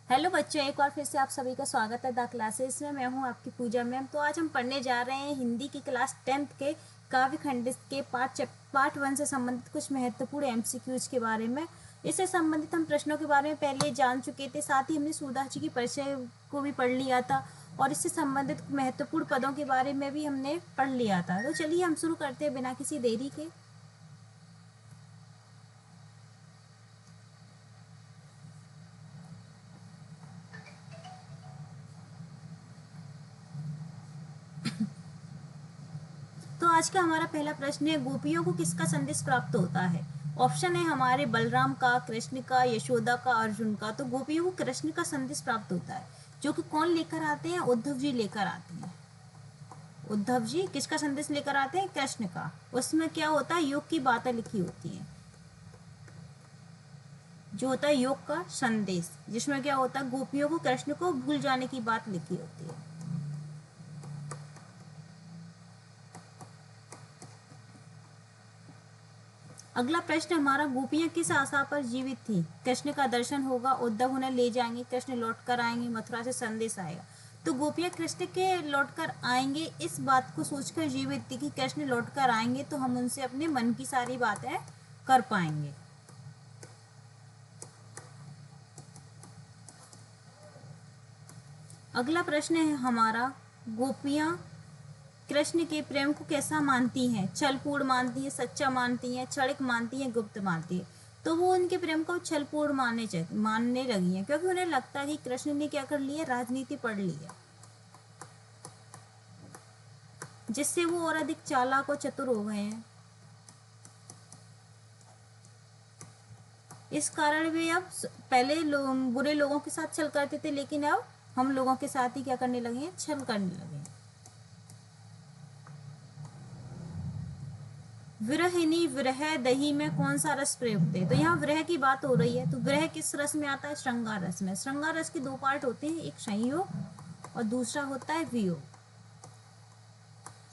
Hello बच्चों, एक बार फिर से आप सभी का स्वागत है द क्लासेस में। मैं हूं आपकी पूजा मैम। तो आज हम पढ़ने जा रहे हैं हिंदी की क्लास 10th के काव्य खंड के पार्ट 1 से संबंधित कुछ महत्वपूर्ण एमसीक्यूज के बारे में। इससे संबंधित हम प्रश्नों के बारे में पहले जान चुके थे, साथ ही हमने सूरदास जी की परिचय को भी पढ़ लिया था और इससे संबंधित महत्वपूर्ण पदों के बारे में भी हमने पढ़ लिया था। तो चलिए हम शुरू करते हैं बिना किसी देरी के। तो आज का हमारा पहला प्रश्न है, गोपियों को किसका संदेश प्राप्त होता है? ऑप्शन है हमारे बलराम का, कृष्ण का, यशोदा का, अर्जुन का। तो गोपियों को कृष्ण का संदेश प्राप्त होता है, जो कि कौन लेकर आते हैं? उद्धव जी लेकर आते हैं। उद्धव जी किसका संदेश लेकर आते हैं? कृष्ण का। उसमें क्या होता है? योग की बातें लिखी होती हैं, जो होता है योग का संदेश, जिसमें क्या होता है? गोपियों को कृष्ण को भूल जाने की बात लिखी होती है। अगला प्रश्न हमारा, गोपियां किस आशा पर जीवित थी? कृष्ण का दर्शन होगा, उद्धव उन्हें ले जाएंगे, कृष्ण लौट कर आएंगे, मथुरा से संदेश आएगा। तो गोपियां कृष्ण के लौट कर आएंगे इस बात को सोचकर जीवित थी कि कृष्ण लौट कर आएंगे तो हम उनसे अपने मन की सारी बातें कर पाएंगे। अगला प्रश्न है हमारा, गोपियां कृष्ण के प्रेम को कैसा मानती हैं? छलपूर्ण मानती हैं, सच्चा मानती हैं, क्षणिक मानती हैं, गुप्त मानती हैं। तो वो उनके प्रेम को छलपूर्ण मानने लगी हैं, क्योंकि उन्हें लगता है कि कृष्ण ने क्या कर लिया? राजनीति पढ़ ली है, जिससे वो और अधिक चालाक और चतुर हो गए हैं। इस कारण वे अब पहले बुरे लोगों के साथ छल करते थे, लेकिन अब हम लोगों के साथ ही क्या करने लगे हैं? छल करने लगे हैं। विरहिणी विरह दही में कौन सा रस प्रयुक्त है? तो यहाँ विरह की बात हो रही है, तो विरह किस रस में आता है? श्रृंगार रस में। श्रृंगार रस के दो पार्ट होते हैं, एक संयोग और दूसरा होता है वियोग।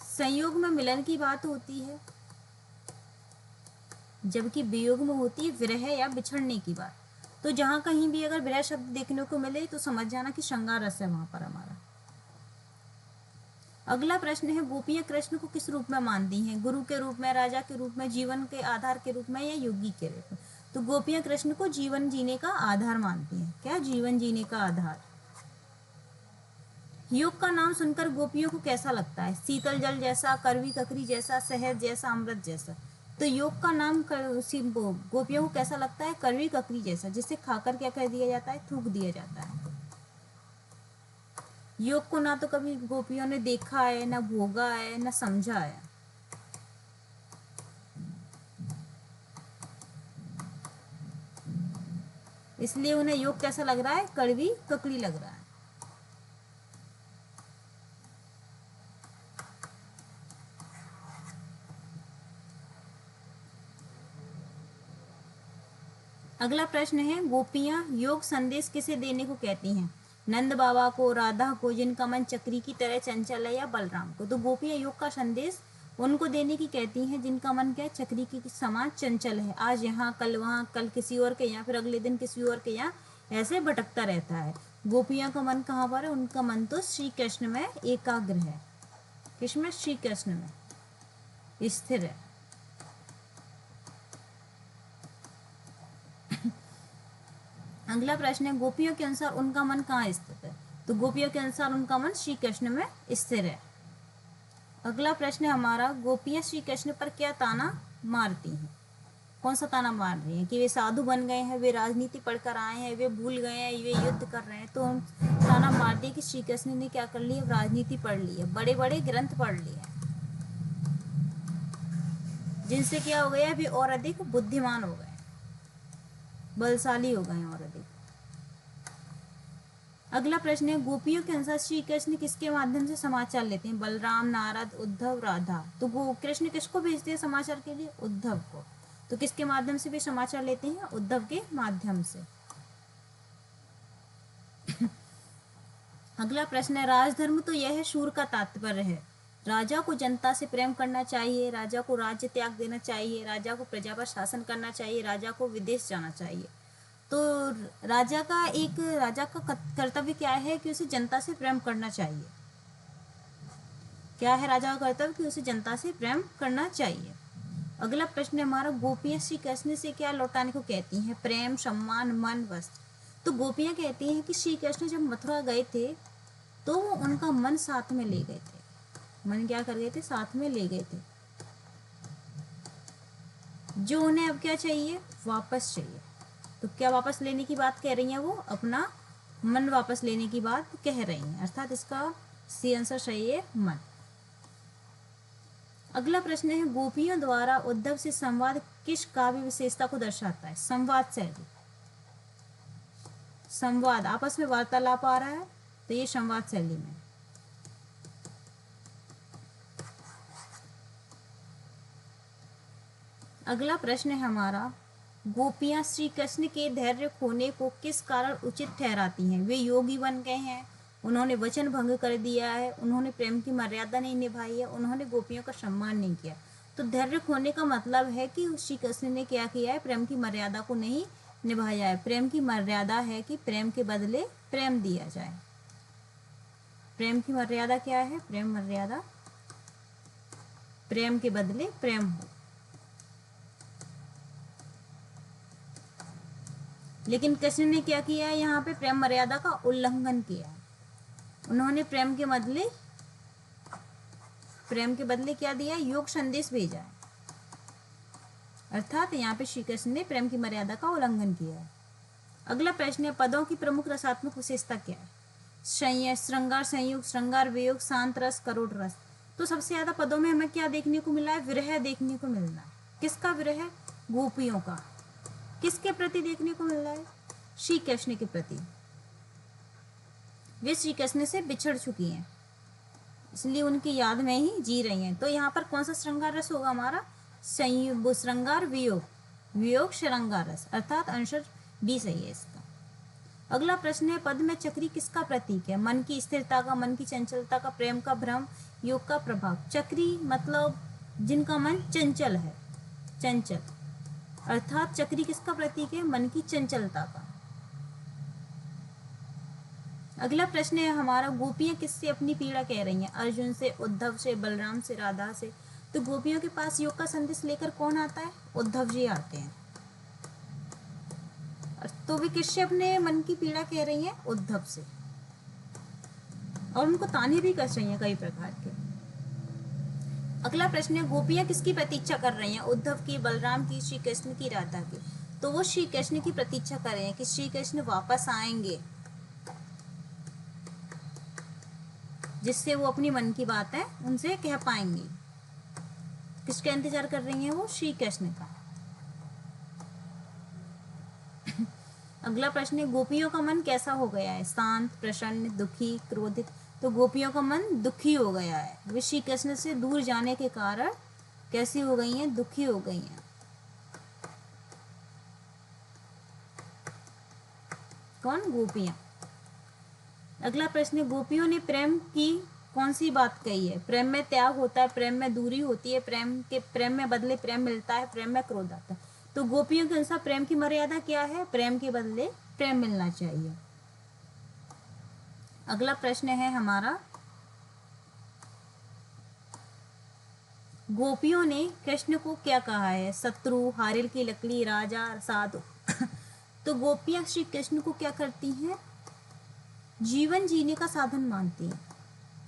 संयोग में मिलन की बात होती है, जबकि वियोग में होती है विरह या बिछड़ने की बात। तो जहां कहीं भी अगर विरह शब्द देखने को मिले तो समझ जाना कि श्रृंगार रस है वहां पर हमारा। अगला प्रश्न है, गोपियां कृष्ण को किस रूप में मानती हैं? गुरु के रूप में, राजा के रूप में, जीवन के आधार के रूप में या योगी के रूप में? तो गोपियां कृष्ण को जीवन जीने का आधार मानती हैं। क्या? जीवन जीने का आधार। योग का नाम सुनकर गोपियों को कैसा लगता है? शीतल जल जैसा, कड़वी ककड़ी जैसा, शहद जैसा, अमृत जैसा। तो योग का नाम गोपियों को कैसा लगता है? कड़वी ककड़ी जैसा, जिसे खाकर क्या कर दिया जाता है? थूक दिया जाता है। योग को ना तो कभी गोपियों ने देखा है, ना भोगा है, ना समझा है। इसलिए उन्हें योग कैसा लग रहा है? कड़वी ककड़ी लग रहा है। अगला प्रश्न है, गोपियां योग संदेश किसे देने को कहती हैं? नंद बाबा को, राधा को, जिनका मन चक्री की तरह चंचल है, या बलराम को? तो गोपियां योग का संदेश उनको देने की कहती हैं जिनका मन क्या है? चक्री की समान चंचल है। आज यहाँ, कल वहाँ, कल किसी और के यहाँ, फिर अगले दिन किसी और के यहाँ, ऐसे भटकता रहता है। गोपियां का मन कहाँ पर है? उनका मन तो श्री कृष्ण में एकाग्र है। किसमें? श्री कृष्ण में स्थिर है। अगला प्रश्न है, गोपियों के अनुसार उनका मन कहाँ स्थित है? तो गोपियों के अनुसार उनका मन श्री कृष्ण में स्थिर है। अगला प्रश्न है हमारा, गोपियां श्री कृष्ण पर क्या ताना मारती हैं? कौन सा ताना मार रही हैं? कि वे साधु बन गए हैं, वे राजनीति पढ़कर आए हैं, वे भूल गए हैं, वे युद्ध कर रहे हैं। तो हम ताना मारती है कि श्री कृष्ण ने क्या कर लिया? राजनीति पढ़ ली है, बड़े बड़े ग्रंथ पढ़ लिए हैं, जिनसे क्या हो गया? वे और अधिक बुद्धिमान हो गए, बलशाली हो गए और अधिक। अगला प्रश्न है, गोपियों के अनुसार श्री कृष्ण किसके माध्यम से समाचार लेते हैं? बलराम, नारद, उद्धव, राधा। तो कृष्ण किसको भेजते हैं समाचार के लिए? उद्धव को। तो किसके माध्यम से वे समाचार लेते हैं? उद्धव के माध्यम से। अगला प्रश्न है, राजधर्म तो यह है शूर का तात्पर्य है। राजा को जनता से प्रेम करना चाहिए, राजा को राज्य त्याग देना चाहिए, राजा को प्रजा पर शासन करना चाहिए, राजा को विदेश जाना चाहिए। तो राजा का कर्तव्य क्या है कि उसे जनता से प्रेम करना चाहिए। क्या है राजा का कर्तव्य कि उसे जनता से प्रेम करना चाहिए। अगला प्रश्न है हमारा, गोपियां श्री कृष्ण से क्या लौटाने को कहती हैं? प्रेम, सम्मान, मन, वस्त्र। तो गोपियां कहती हैं कि श्री कृष्ण जब मथुरा गए थे तो वो उनका मन साथ में ले गए थे। मन क्या कर गए थे? साथ में ले गए थे। जो उन्हें अब क्या चाहिए? वापस चाहिए। तो क्या वापस लेने की बात कह रही हैं? वो अपना मन वापस लेने की बात कह रही हैं, अर्थात इसका सी आंसर सही है मन। अगला प्रश्न है, गोपियों द्वारा उद्धव से संवाद किस काव्य विशेषता को दर्शाता है? संवाद शैली। संवाद, आपस में वार्तालाप आ रहा है तो ये संवाद शैली में। अगला प्रश्न है हमारा, गोपियां श्री कृष्ण के धैर्य खोने को किस कारण उचित ठहराती हैं? वे योगी बन गए हैं, उन्होंने वचन भंग कर दिया है, उन्होंने प्रेम की मर्यादा नहीं निभाई है, उन्होंने गोपियों का सम्मान नहीं किया। तो धैर्य खोने का मतलब है कि श्री कृष्ण ने क्या किया है? प्रेम की मर्यादा को नहीं निभाया है। प्रेम की मर्यादा है कि प्रेम के बदले प्रेम दिया जाए। प्रेम की मर्यादा क्या है? प्रेम मर्यादा प्रेम के बदले प्रेम हो। लेकिन कृष्ण ने क्या किया है? यहाँ पे प्रेम मर्यादा का उल्लंघन किया है। उन्होंने प्रेम के बदले क्या दिया? योग संदेश भेजा है, अर्थात यहाँ पे श्री कृष्ण ने प्रेम की मर्यादा का उल्लंघन किया है। अगला प्रश्न है, पदों की प्रमुख रसात्मक विशेषता क्या है? श्रृंगार, संयोग, श्रृंगार, वियोग, शांत रस, करुण रस। तो सबसे ज्यादा पदों में हमें क्या देखने को मिला है? विरह देखने को मिल रहा है। किसका विरह? गोपियों का। किसके प्रति देखने को मिल रहा है? श्री कृष्ण के प्रति। वे श्री कृष्ण से बिछड़ चुकी हैं, इसलिए उनकी याद में ही जी रही हैं। तो यहाँ पर कौन सा श्रृंगार रस होगा हमारा? संयोग, श्रृंगार, वियोग, वियोग श्रृंगार रस, अर्थात आंसर बी सही है इसका। अगला प्रश्न है, पद में चक्री किसका प्रतीक है? मन की स्थिरता का, मन की चंचलता का, प्रेम का भ्रम, योग का प्रभाव। चक्री मतलब जिनका मन चंचल है, चंचल, अर्थात चक्री किसका प्रतीक है? मन की चंचलता का। अगला प्रश्न है हमारा, गोपियां किससे अपनी पीड़ा कह रही हैं? अर्जुन से, उद्धव से, बलराम से, राधा से। तो गोपियों के पास योग का संदेश लेकर कौन आता है? उद्धव जी आते हैं। तो वे किससे अपने मन की पीड़ा कह रही हैं? उद्धव से, और उनको ताने भी कर रही हैं कई प्रकार के। अगला प्रश्न है, गोपियां किसकी प्रतीक्षा कर रही हैं? उद्धव की, बलराम की, श्री कृष्ण की, राधा की। तो वो श्री कृष्ण की प्रतीक्षा कर रहे हैं कि श्री कृष्ण वापस आएंगे, जिससे वो अपनी मन की बात है उनसे कह पाएंगे। किसका इंतजार कर रही हैं वो? श्री कृष्ण का। अगला प्रश्न है, गोपियों का मन कैसा हो गया है? शांत, प्रसन्न, दुखी, क्रोधित। तो गोपियों का मन दुखी हो गया है। वे श्री कृष्ण से दूर जाने के कारण कैसी हो गई हैं? दुखी हो गई हैं। कौन? गोपियां। अगला प्रश्न है, गोपियों ने प्रेम की कौन सी बात कही है? प्रेम में त्याग होता है, प्रेम में दूरी होती है, प्रेम में बदले प्रेम मिलता है, प्रेम में क्रोध आता है। तो गोपियों के अनुसार प्रेम की मर्यादा क्या है? प्रेम के बदले प्रेम मिलना चाहिए। अगला प्रश्न है हमारा, गोपियों ने कृष्ण को क्या कहा है? शत्रु, हारिल की लकड़ी, राजा, साधु। तो गोपियां श्री कृष्ण को क्या करती हैं? जीवन जीने का साधन मानती हैं,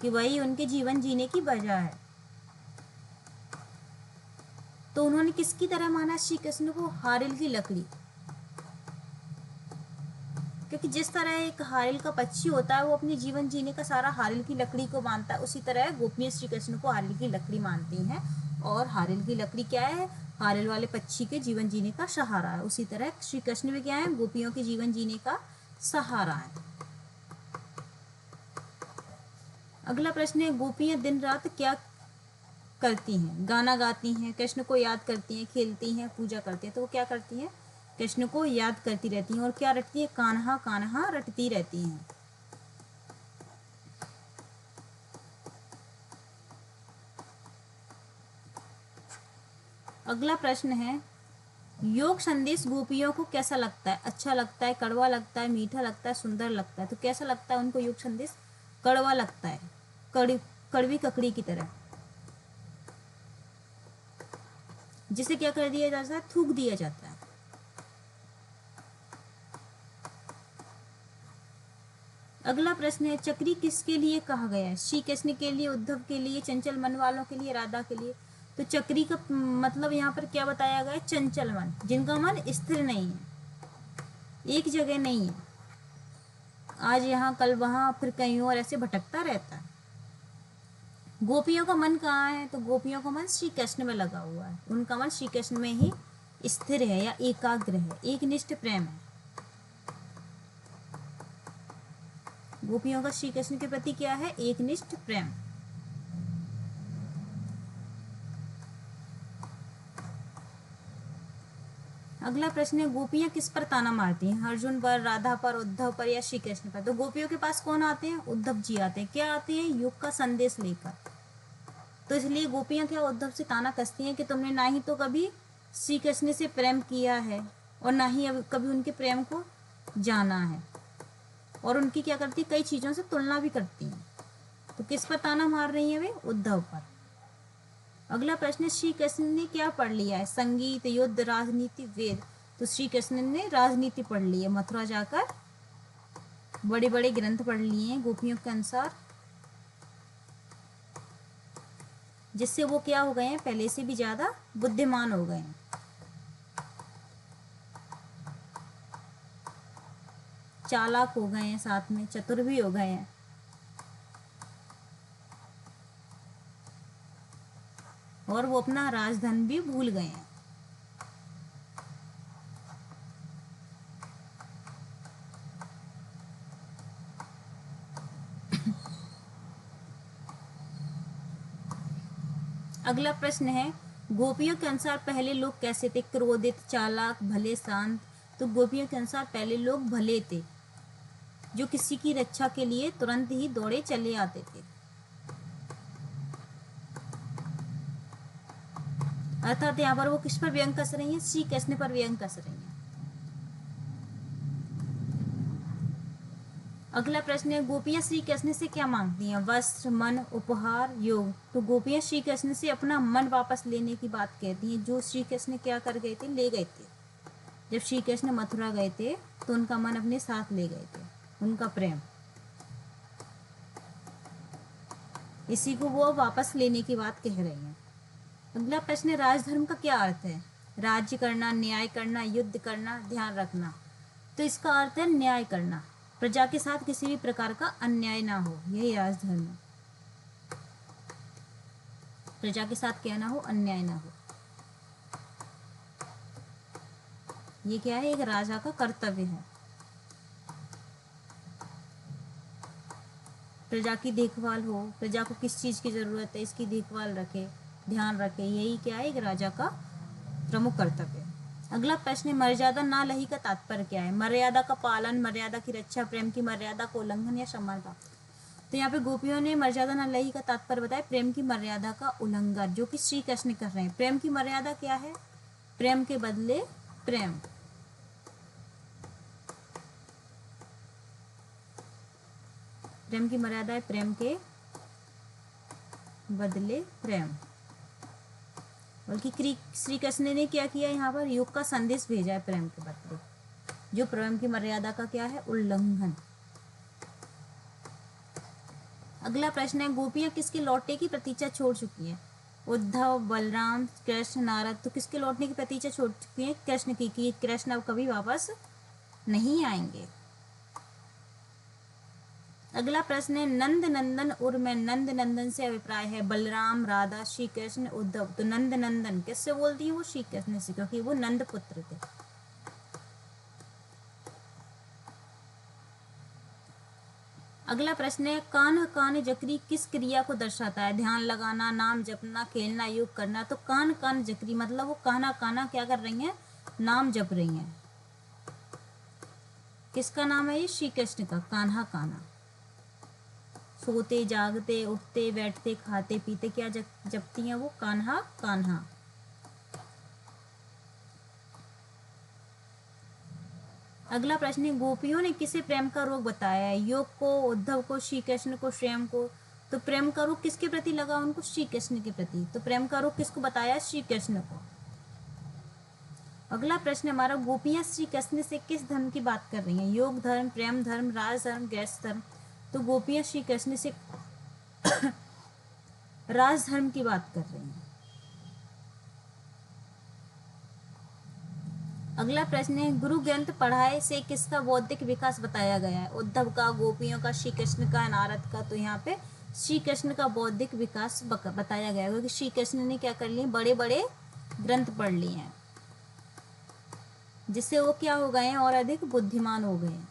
कि वही उनके जीवन जीने की वजह है। तो उन्होंने किसकी तरह माना श्री कृष्ण को? हारिल की लकड़ी। क्योंकि जिस तरह एक हारिल का पक्षी होता है वो अपनी जीवन जीने का सारा हारिल की लकड़ी को मानता है, उसी तरह गोपियां श्री कृष्ण को हारिल की लकड़ी मानती हैं। और हारिल की लकड़ी क्या है? हारिल वाले पक्षी के जीवन जीने का सहारा है। उसी तरह श्री कृष्ण भी क्या है? गोपियों के जीवन जीने का सहारा है। अगला प्रश्न है, गोपियां दिन रात क्या करती हैं? गाना गाती हैं, कृष्ण को याद करती हैं, खेलती हैं, पूजा करती हैं। तो वो क्या करती हैं? कृष्ण को याद करती रहती हैं। और क्या रटती है? कान्हा कान्हा रटती रहती हैं। अगला प्रश्न है, योग संदेश गोपियों को कैसा लगता है? अच्छा लगता है, कड़वा लगता है, मीठा लगता है, सुंदर लगता है? तो कैसा लगता है उनको योग संदेश? कड़वा लगता है, कड़वी ककड़ी की तरह, जिसे क्या कर दिया जाता है? थूक दिया जाता है। अगला प्रश्न है, चक्री किसके लिए कहा गया है? श्री कृष्ण के लिए, उद्धव के लिए, चंचल मन वालों के लिए, राधा के लिए? तो चक्री का मतलब यहाँ पर क्या बताया गया है? चंचल मन, जिनका मन स्थिर नहीं है, एक जगह नहीं है, आज यहाँ कल वहां, फिर कहीं और, ऐसे भटकता रहता है। गोपियों का मन कहाँ है? तो गोपियों का मन श्री कृष्ण में लगा हुआ है, उनका मन श्री कृष्ण में ही स्थिर है या एकाग्र है, एकनिष्ठ प्रेम है। गोपियों का श्री कृष्ण के प्रति क्या है? एकनिष्ठ प्रेम। अगला प्रश्न है, गोपियां किस पर ताना मारती हैं? अर्जुन पर, राधा पर, उद्धव पर या श्री कृष्ण पर? तो गोपियों के पास कौन आते हैं? उद्धव जी आते हैं। क्या आते हैं? युग का संदेश लेकर। तो इसलिए गोपियां क्या उद्धव से ताना कसती हैं कि तुमने ना ही तो कभी श्री कृष्ण से प्रेम किया है और ना ही कभी उनके प्रेम को जाना है, और उनकी क्या करती, कई चीजों से तुलना भी करती हैं। तो किस पर ताना मार रही है वे? उद्धव पर। अगला प्रश्न, श्री कृष्ण ने क्या पढ़ लिया है? संगीत, युद्ध, राजनीति, वेद? तो श्री कृष्ण ने राजनीति पढ़ ली है, मथुरा जाकर बड़े बड़े ग्रंथ पढ़ लिए हैं गोपियों के अनुसार, जिससे वो क्या हो गए हैं? पहले से भी ज्यादा बुद्धिमान हो गए हैं, चालाक हो गए हैं, साथ में चतुर भी हो गए हैं, और वो अपना राजधन भी भूल गए हैं। अगला प्रश्न है, गोपियों के अनुसार पहले लोग कैसे थे? क्रोधित, चालाक, भले, शांत? तो गोपियों के अनुसार पहले लोग भले थे, जो किसी की रक्षा के लिए तुरंत ही दौड़े चले आते थे। अर्थात यहाँ पर वो किस पर व्यंग कस रही हैं? श्री कृष्ण पर व्यंग कस रही हैं। अगला प्रश्न है, गोपियां श्री कृष्ण से क्या मांगती हैं? वस्त्र, मन, उपहार, योग? तो गोपियां श्री कृष्ण से अपना मन वापस लेने की बात कहती हैं, जो श्री कृष्ण क्या कर गए थे? ले गए थे। जब श्री कृष्ण मथुरा गए थे तो उनका मन अपने साथ ले गए थे, उनका प्रेम, इसी को वो वापस लेने की बात कह रही हैं। अगला प्रश्न, राजधर्म का क्या अर्थ है? राज्य करना, न्याय करना, युद्ध करना, ध्यान रखना? तो इसका अर्थ है न्याय करना, प्रजा के साथ किसी भी प्रकार का अन्याय ना हो, यही राजधर्म है। प्रजा के साथ क्या ना हो? अन्याय ना हो। ये क्या है? एक राजा का कर्तव्य है। प्रजा की देखभाल हो, प्रजा को किस चीज की जरूरत है इसकी देखभाल रखे, ध्यान रखे, यही क्या है? एक राजा का प्रमुख कर्तव्य है। अगला प्रश्न है, मर्यादा ना लही का तात्पर्य क्या है? मर्यादा का पालन, मर्यादा की रक्षा, प्रेम की मर्यादा को उल्लंघन, या सम्मान का? तो यहाँ पे गोपियों ने मर्यादा न लही का तात्पर्य बताया प्रेम की मर्यादा का उल्लंघन, जो कि श्री कृष्ण कर रहे हैं। प्रेम की मर्यादा क्या है? प्रेम के बदले प्रेम। प्रेम की मर्यादा है प्रेम के बदले प्रेम। बल्कि श्री कृष्ण ने क्या किया? यहाँ पर युग का संदेश भेजा है प्रेम के बदले, जो प्रेम की मर्यादा का क्या है? उल्लंघन। अगला प्रश्न है, गोपियां किसके लौटने की प्रतीक्षा छोड़ चुकी हैं? उद्धव, बलराम, कृष्ण, नारद? तो किसके लौटने की प्रतीक्षा छोड़ चुकी हैं? कृष्ण की, कि कृष्ण अब कभी वापस नहीं आएंगे। अगला प्रश्न है, नंद नंदन और में नंद नंदन से अभिप्राय है बलराम, राधा, श्री कृष्ण, उद्धव? तो नंद नंदन किससे बोलती है? वो श्री कृष्ण से, क्योंकि वो नंद पुत्र थे। अगला प्रश्न है, कान्ह कान्ह जकरी किस क्रिया को दर्शाता है? ध्यान लगाना, नाम जपना, खेलना, योग करना? तो कान्ह कान्ह जकरी मतलब वो कान्हा कान्हा क्या कर रही हैं? नाम जप रही हैं। किसका नाम है ये? श्री कृष्ण का, कान्हा कान्हा। सोते जागते, उठते बैठते, खाते पीते क्या जपती हैं वो? कान्हा कान्हा। अगला प्रश्न है, गोपियों ने किसे प्रेम का रोग बताया है? योग को, उद्धव को, श्री कृष्ण को, स्वयं को? तो प्रेम का रोग किसके प्रति लगा उनको? श्री कृष्ण के प्रति। तो प्रेम का रोग किसको बताया? श्री कृष्ण को। अगला प्रश्न हमारा, गोपियां श्री कृष्ण से किस धर्म की बात कर रही हैं? योग धर्म, प्रेम धर्म, राज धर्म, गैस धर्म? तो गोपियां श्री कृष्ण से राज धर्म की बात कर रही हैं। अगला प्रश्न है, गुरु ग्रंथ पढ़ाए से किसका बौद्धिक विकास बताया गया है? उद्धव का, गोपियों का, श्री कृष्ण का, नारद का? तो यहाँ पे श्री कृष्ण का बौद्धिक विकास बताया गया है, क्योंकि श्री कृष्ण ने क्या कर लिए? बड़े बड़े ग्रंथ पढ़ लिए हैं, जिससे वो क्या हो गए हैं? और अधिक बुद्धिमान हो गए हैं।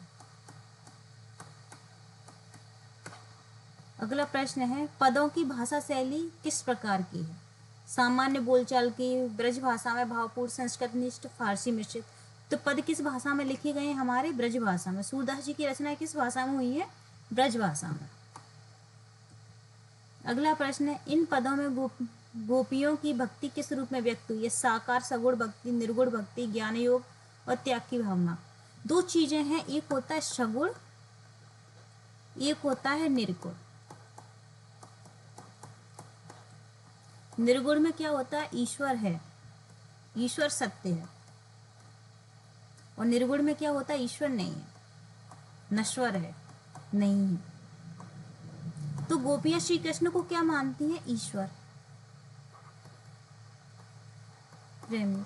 अगला प्रश्न है, पदों की भाषा शैली किस प्रकार की है? सामान्य बोलचाल की, ब्रज भाषा में, भावपूर्ण, संस्कृतनिष्ठ, फारसी मिश्रित? तो पद किस भाषा में लिखे गए हैं? हमारे ब्रज भाषा में। सूरदास जी की रचना किस भाषा में हुई है? ब्रज भाषा में। अगला प्रश्न है, इन पदों में गोपियों की भक्ति किस रूप में व्यक्त हुई है? साकार, सगुण भक्ति, निर्गुण भक्ति, ज्ञान योग और त्याग की भावना? दो चीजें हैं, एक होता है सगुण, एक होता है निर्गुण। निर्गुण में क्या होता है? ईश्वर है, ईश्वर सत्य है। और निर्गुण में क्या होता है? ईश्वर नहीं है, नश्वर है, नहीं है। तो गोपियां श्री कृष्ण को क्या मानती हैं? ईश्वर, प्रेमी।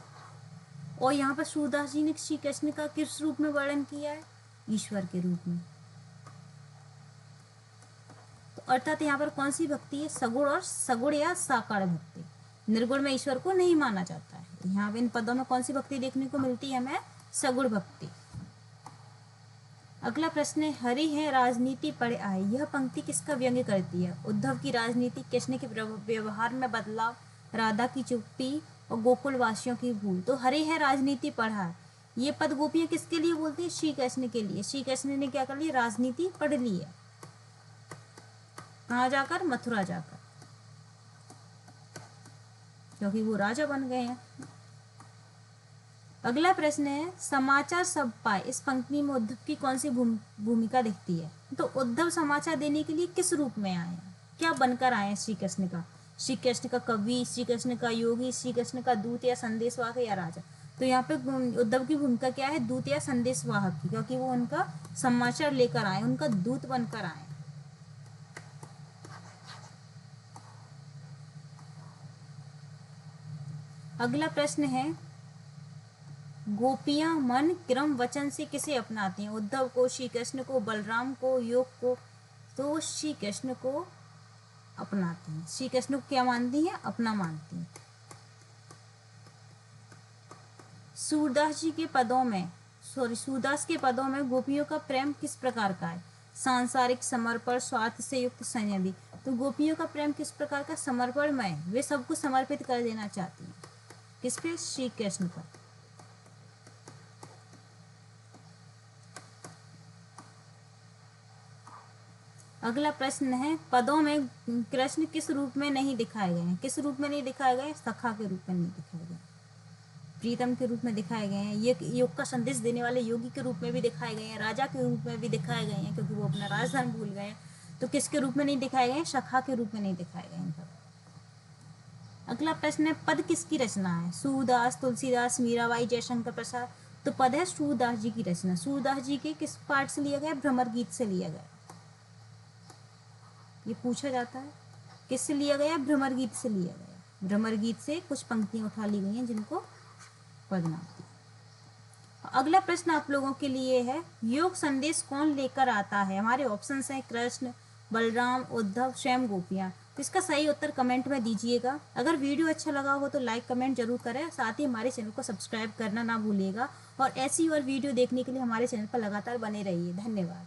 और यहाँ पर सूरदास जी ने श्री कृष्ण का किस रूप में वर्णन किया है? ईश्वर के रूप में। तो अर्थात यहाँ पर कौन सी भक्ति है? सगुण और सगुण या साकार भक्ति। निर्गुण में ईश्वर को नहीं माना जाता है। यहाँ पे इन पदों में कौन सी भक्ति देखने को मिलती है हमें? सगुण भक्ति। अगला प्रश्न है, हरि है राजनीति पढ़े आए, यह पंक्ति किसका व्यंग्य करती है? उद्धव की राजनीति, कृष्ण के व्यवहार में बदलाव, राधा की चुप्पी और गोकुल वासियों की भूल? तो हरि है राजनीति पढ़ा है, ये पद गोपियां किसके लिए बोलती है? श्री कृष्ण के लिए। श्री कृष्ण ने क्या कर लिया? राजनीति पढ़ ली है। कहाँ जाकर? मथुरा जाकर, क्योंकि वो राजा बन गए हैं। अगला प्रश्न है, समाचार सब पाए, इस पंक्ति में उद्धव की कौन सी भूमिका दिखती है? तो उद्धव समाचार देने के लिए किस रूप में आए हैं? क्या बनकर आए हैं? श्री कृष्ण का, श्री कृष्ण का कवि, श्री कृष्ण का योगी, श्री कृष्ण का दूत या संदेशवाहक या राजा? तो यहाँ पे उद्धव की भूमिका क्या है? दूत या संदेशवाहक की, क्योंकि वो उनका समाचार लेकर आए, उनका दूत बनकर आए। अगला प्रश्न है, गोपियां मन, क्रम, वचन से किसे अपनाती हैं? उद्धव को, श्री कृष्ण को, बलराम को, योग को? तो श्री कृष्ण को अपनाती हैं। श्री कृष्ण को क्या मानती हैं? अपना मानती हैं। सूरदास के पदों में गोपियों का प्रेम किस प्रकार का है? सांसारिक, समर्पण, स्वार्थ से युक्त, संयमी? तो गोपियों का प्रेम किस प्रकार का? समर्पणमय, वे सब कुछ समर्पित कर देना चाहती हैं। किस पे? श्री कृष्ण पर। अगला प्रश्न है, पदों में कृष्ण किस रूप में नहीं दिखाए गए हैं? किस रूप में नहीं दिखाए गए? सखा के रूप में नहीं दिखाए गए, प्रीतम के रूप में दिखाए गए हैं। ये योग का संदेश देने वाले योगी के रूप में भी दिखाए गए हैं, राजा के रूप में भी दिखाए गए हैं, क्योंकि वो अपना राजधर्म भूल गए हैं। तो किसके रूप में नहीं दिखाए गए? सखा के रूप में नहीं दिखाए गए हैं। अगला प्रश्न है, पद किसकी रचना है? सूरदास, तुलसीदास, मीराबाई, जयशंकर प्रसाद? तो पद है सूरदास जी की रचना। सूरदास जी के किस पाठ से लिया गया? भ्रमर गीत से लिया गया। ये पूछा जाता है, किससे लिया गया? भ्रमर गीत से लिया गया। भ्रमर गीत से कुछ पंक्तियां उठा ली गई हैं जिनको पढ़ना। अगला प्रश्न आप लोगों के लिए है, योग संदेश कौन लेकर आता है? हमारे ऑप्शंस हैं कृष्ण, बलराम, उद्धव, स्वयं, गोपियां। तो इसका सही उत्तर कमेंट में दीजिएगा। अगर वीडियो अच्छा लगा हो तो लाइक कमेंट जरूर करें, साथ ही हमारे चैनल को सब्सक्राइब करना ना भूलिएगा। और ऐसी और वीडियो देखने के लिए हमारे चैनल पर लगातार बने रहिए। धन्यवाद।